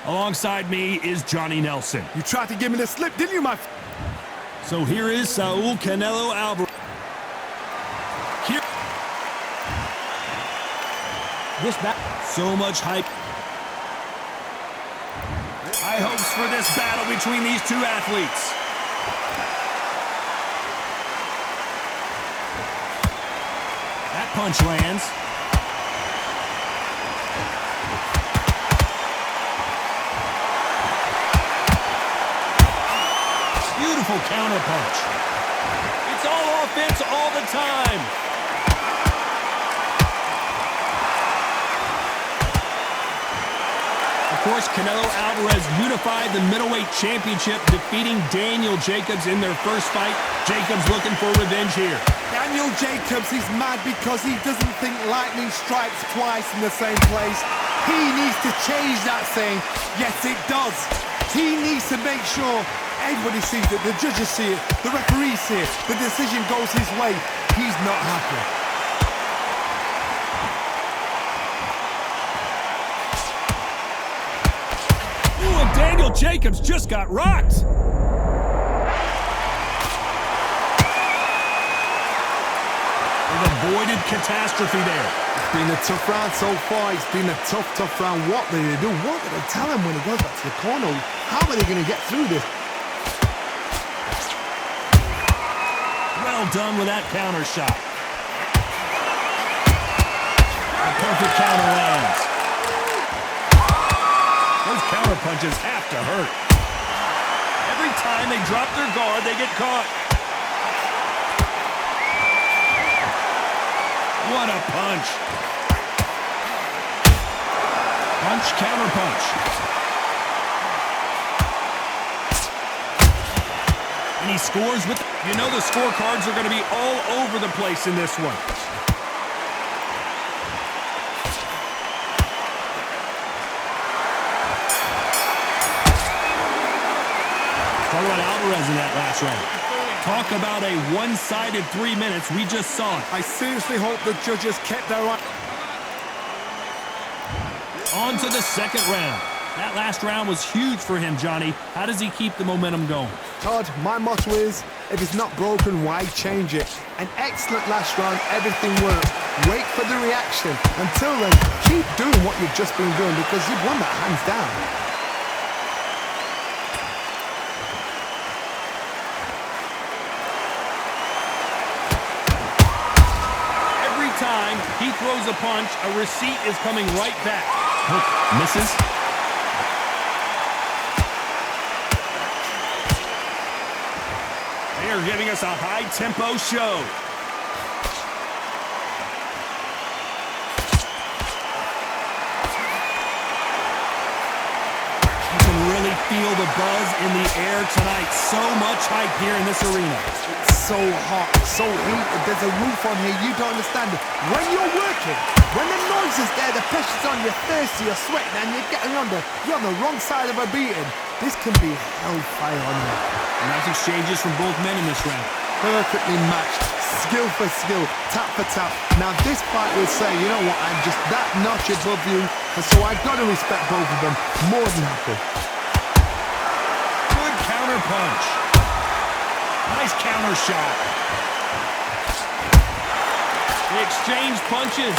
Alongside me is Johnny Nelson. You tried to give me the slip, didn't you, my... So here is Saul Canelo Alvarez. Here. This back. So much hype. High hopes for this battle between these two athletes. That punch lands. Beautiful counter punch. It's all offense all the time. Of course, Canelo Alvarez unified the middleweight championship, defeating Daniel Jacobs in their first fight. Jacobs looking for revenge here. Daniel Jacobs is mad because he doesn't think lightning strikes twice in the same place. He needs to change that saying. Yes, it does. He needs to make sure everybody sees it, the judges see it, the referees see it, the decision goes his way. He's not happy. Ooh, and Daniel Jacobs just got rocked. Avoided catastrophe there. It's been a tough round so far. It's been a tough round. What do they do? What do they tell him when he goes back to the corner? How are they going to get through this? Well done with that counter shot. A perfect counter lands. Those counter punches have to hurt. Every time they drop their guard, they get caught. What a punch. Punch, counter punch. And he scores with... You know the scorecards are going to be all over the place in this one. Talk about Alvarez in that last round. Talk about a one-sided 3 minutes. We just saw it. I seriously hope the judges kept their eye. On to the second round. That last round was huge for him, Johnny. How does he keep the momentum going? Todd, my motto is, if it's not broken, why change it? An excellent last round, everything worked. Wait for the reaction. Until then, keep doing what you've just been doing because you've won that hands down. Every time he throws a punch, a receipt is coming right back. Hook misses. They are giving us a high-tempo show. You can really feel the buzz in the air tonight. So much hype here in this arena. It's so hot, so heated. There's a roof on here. You don't understand it. When you're working, when the noise is there, the pressure's on, you're thirsty, you're sweating, and you're on the wrong side of a beating. This can be hellfire on you. Nice exchanges from both men in this round. Perfectly matched, skill for skill, tap for tap. Now this fight will say, you know what, I'm just that notch above you, and so I've got to respect both of them. More than happy. Good counter punch. Nice counter shot. They exchanged punches.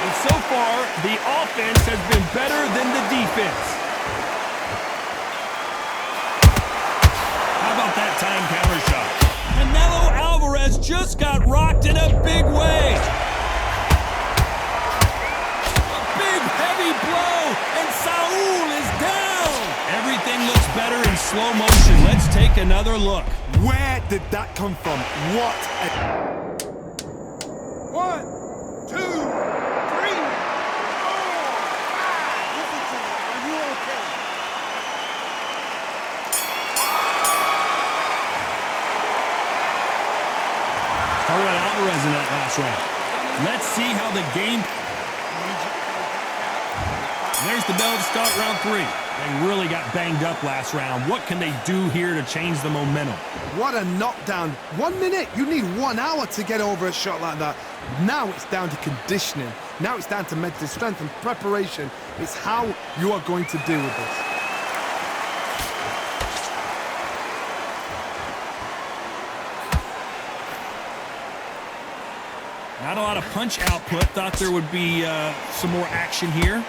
And so far, the offense has been better than the defense. How about that time counter shot? Canelo Alvarez just got rocked in a big way. A big, heavy blow, and Saul is down. Everything looks better in slow motion. Let's take another look. Where did that come from? What a... 1, 2, 3, 4, 5. Listen to me. Are you okay? Talk about Alvarez in that last round. Let's see how the game... There's the bell to start round 3. They really got banged up last round. What can they do here to change the momentum? What a knockdown. 1 minute. You need 1 hour to get over a shot like that. Now it's down to conditioning. Now it's down to mental strength and preparation. It's how you are going to deal with this. Not a lot of punch output. Thought there would be some more action here.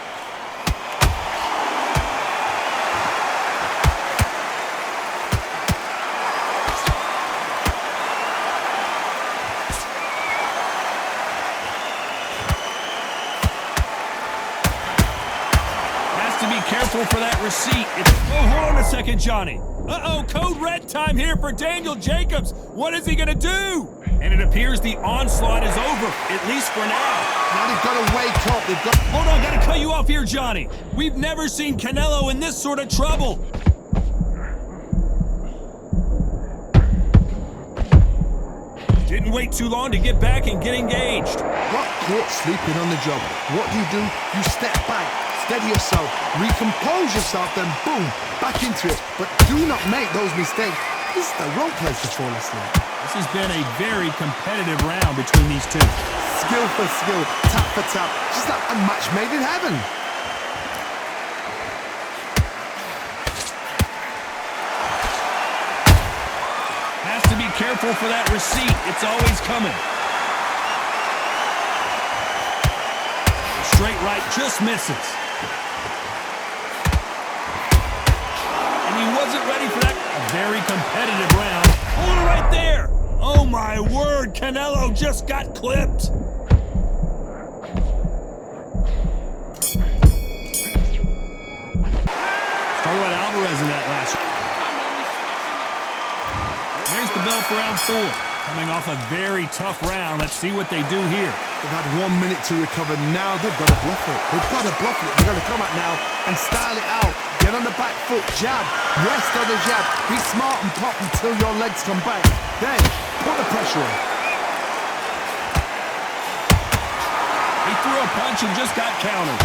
Has to be careful for that receipt. Oh, hold on a second, Johnny. Uh-oh, code red time here for Daniel Jacobs. What is he going to do? And it appears the onslaught is over, at least for now. Now they've got to wake up. They've got... Hold on, gotta cut you off here, Johnny. We've never seen Canelo in this sort of trouble. Didn't wait too long to get back and get engaged. Got caught sleeping on the job. What do? You step back, steady yourself, recompose yourself, then boom, back into it. But do not make those mistakes. This is the wrong place to fall asleep. This has been a very competitive round between these two. Skill for skill, tap for tap, just like a match made in heaven. Has to be careful for that receipt. It's always coming. Straight right just misses. And he wasn't ready for that. A very competitive round. Hold it right there. Oh my word, Canelo just got clipped. Talk about Alvarez in that last. There's the bell for round 4. Coming off a very tough round. Let's see what they do here. They've had 1 minute to recover. Now they've got to bluff it. They've got to bluff it. They've got to come out now and style it out. Get on the back foot, jab, rest on the jab. Be smart and pop until your legs come back. Then, put the pressure on. He threw a punch and just got countered.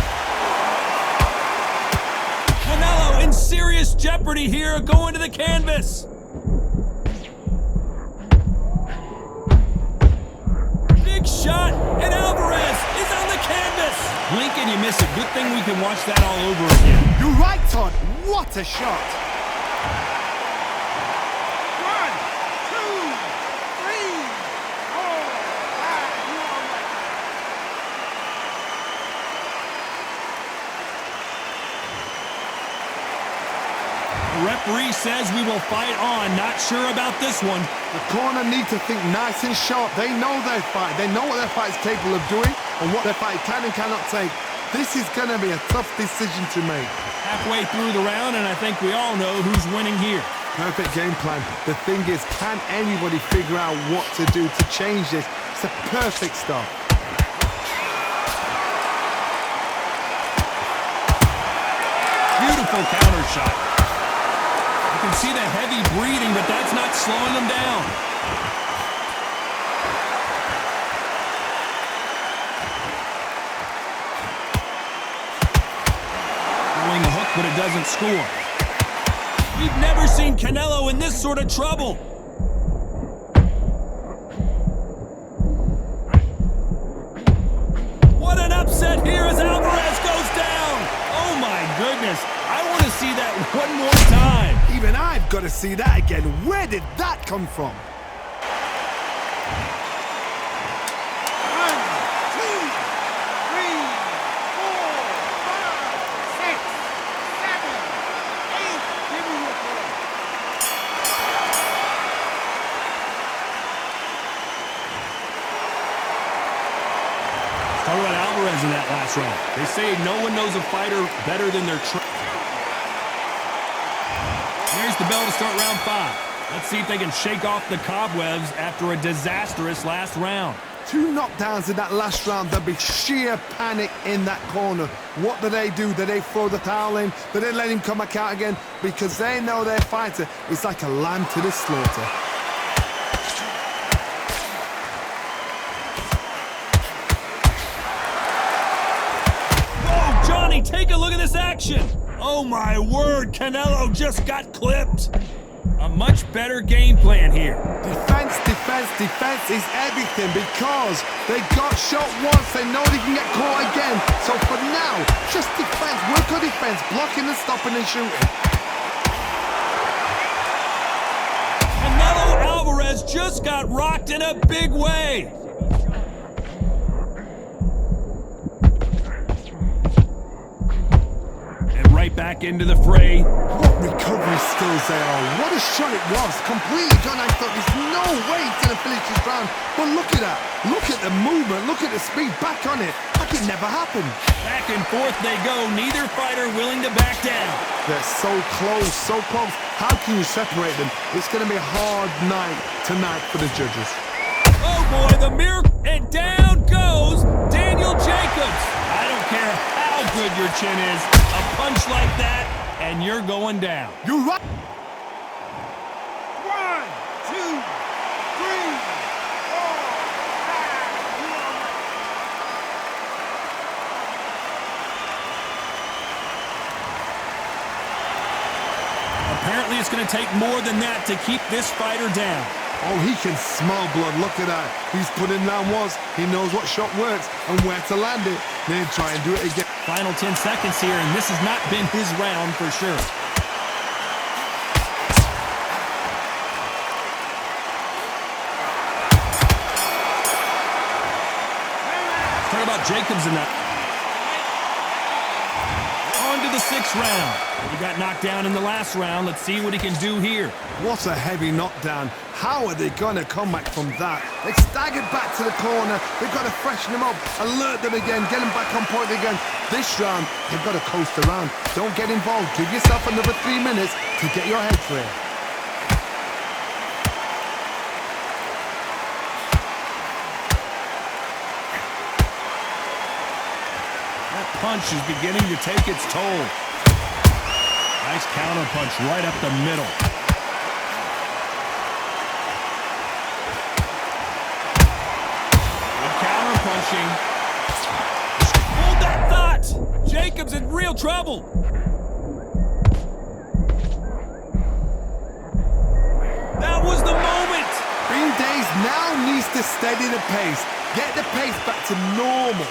Canelo in serious jeopardy here, going to the canvas. Big shot, and Alvarez is on the canvas. Blink and you miss it. Good thing we can watch that all over again. You're right, Todd. What a shot. 1, 2, 3, 4, 5. You all right? The referee says we will fight on. Not sure about this one. The corner need to think nice and sharp. They know their fight. They know what their fight is capable of doing and what their fight can and cannot take. This is going to be a tough decision to make. Halfway through the round, and I think we all know who's winning here. Perfect game plan. The thing is, can anybody figure out what to do to change this? It's a perfect start. Beautiful counter shot. You can see the heavy breathing, but that's not slowing them down. Throwing the hook, but it doesn't score. We've never seen Canelo in this sort of trouble. What an upset here as Alvarez goes down. Oh my goodness. I want to see that one more time. Even I've got to see that again. Where did that come from? 1, 2, 3, 4, 5, 6, 7, 8. Give me your call. Talk about Alvarez in that last round. They say no one knows a fighter better than their trainer. Here's the bell to start round 5. Let's see if they can shake off the cobwebs after a disastrous last round. 2 knockdowns in that last round. There'll be sheer panic in that corner. What do? Do they throw the towel in? Do they let him come back out again? Because they know their fighter is like a lamb to the slaughter. Whoa, Johnny, take a look at this action. Oh my word, Canelo just got clipped. A much better game plan here. Defense, defense. defense is everything because they got shot once, they know they can get caught again. So for now, just defense, work on defense, blocking and stopping and shooting. Canelo Alvarez just got rocked in a big way. And right back into the fray. What recovery skills they are. What a shot it was. Completely done. I thought there's no way he's going to finish this round. But look at that. Look at the movement. Look at the speed. Back on it. Like it never happened. Back and forth they go. Neither fighter willing to back down. They're so close, so close. How can you separate them? It's going to be a hard night tonight for the judges. Oh boy, the miracle. And down goes Daniel Jacobs. I don't care how good your chin is. A punch like that, and you're going down. You're right. 1, 2, 3, 4, 5. Apparently it's going to take more than that to keep this fighter down. Oh, he can smell blood. Look at that. He's put him down once. He knows what shot works and where to land it. Then try and do it again. Final 10 seconds here, and this has not been his round for sure. Talk about Jacobs in that. On to the 6th round. He got knocked down in the last round. Let's see what he can do here. What a heavy knockdown. How are they going to come back from that? They staggered back to the corner. They've got to freshen them up, alert them again, get them back on point again. This round, they've got to coast around. Don't get involved. Give yourself another 3 minutes to get your head clear. That punch is beginning to take its toll. Nice counter punch right up the middle. Good counter punching. Hold that thought! Jacobs in real trouble. That was the moment! Green Days now needs to steady the pace. Get the pace back to normal.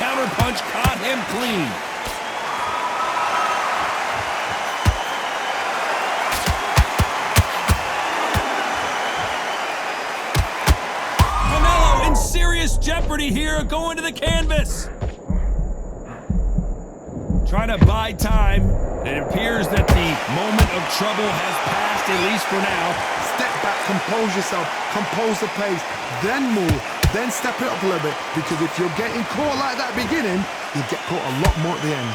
Counter punch caught him clean. Canelo in serious jeopardy here, going to the canvas. Trying to buy time. It appears that the moment of trouble has passed, at least for now. Step back, compose yourself, compose the pace, then move. Then step it up a little bit, because if you're getting caught like that beginning, you'll get caught a lot more at the end.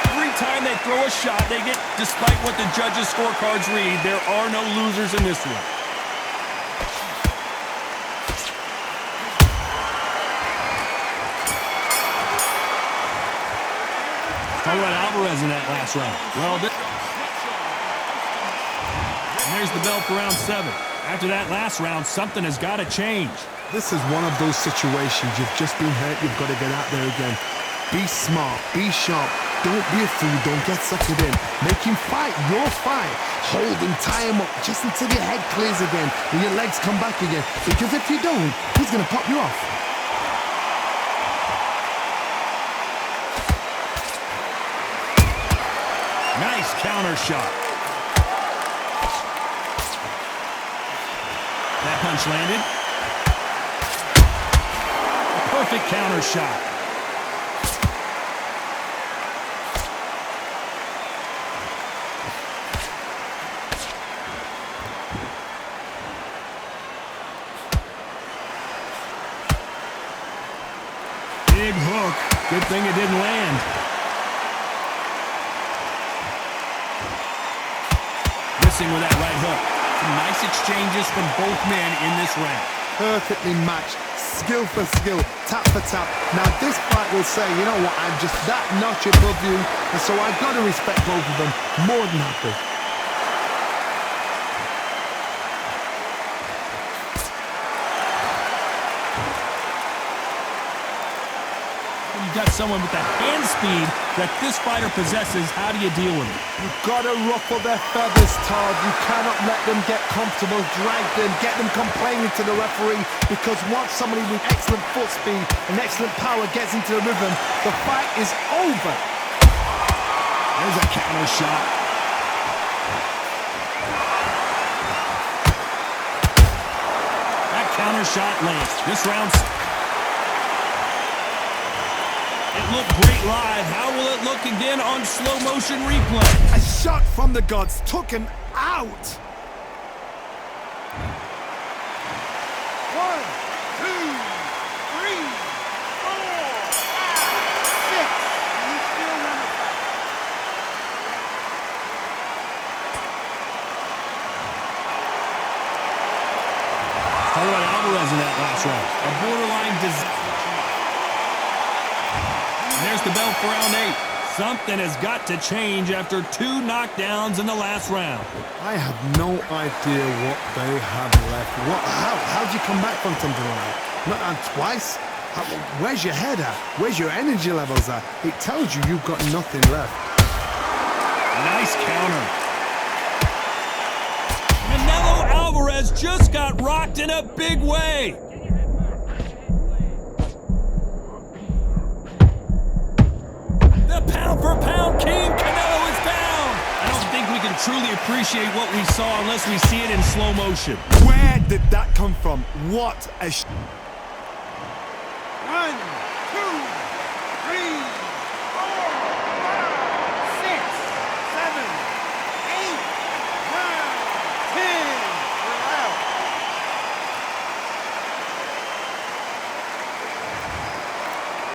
Every time they throw a shot, they get, despite what the judges' scorecards read, there are no losers in this one. Talk about Alvarez in that last round. Well, and there's the bell for round 7. After that last round, something has got to change. This is one of those situations. You've just been hurt. You've got to get out there again. Be smart. Be sharp. Don't be a fool. Don't get suckered in. Make him fight your fight. Hold him, tie him up just until your head clears again and your legs come back again. Because if you don't, he's going to pop you off. Nice counter shot. That punch landed. A perfect counter shot. Big hook. Good thing it didn't land. With that right hook. Some nice exchanges from both men in this round. Perfectly matched. Skill for skill. Tap for tap. Now this fight will say, you know what, I'm just that notch above you, and so I've got to respect both of them more than happy. When you got someone with the hand speed that this fighter possesses, how do you deal with it? You've got to ruffle their feathers, Todd. You cannot let them get comfortable, drag them, get them complaining to the referee, because once somebody with excellent foot speed and excellent power gets into the rhythm, the fight is over. There's a counter shot. That counter shot lands. This round's... It looked great live. How will it look again on slow motion replay? A shot from the gods took him out. 1, 2, 3, 4, 5, 6. And he's still number 5. Talk about Alvarez in that last round. A borderline disaster. And there's the bell for round 8. Something has got to change after 2 knockdowns in the last round. I have no idea what they have left. How do you come back from something like that? Not twice? Where's your head at? Where's your energy levels at? It tells you you've got nothing left. Nice counter. Canelo Alvarez just got rocked in a big way. The pound-for-pound king, Canelo, is down. I don't think we can truly appreciate what we saw unless we see it in slow motion. Where did that come from? What a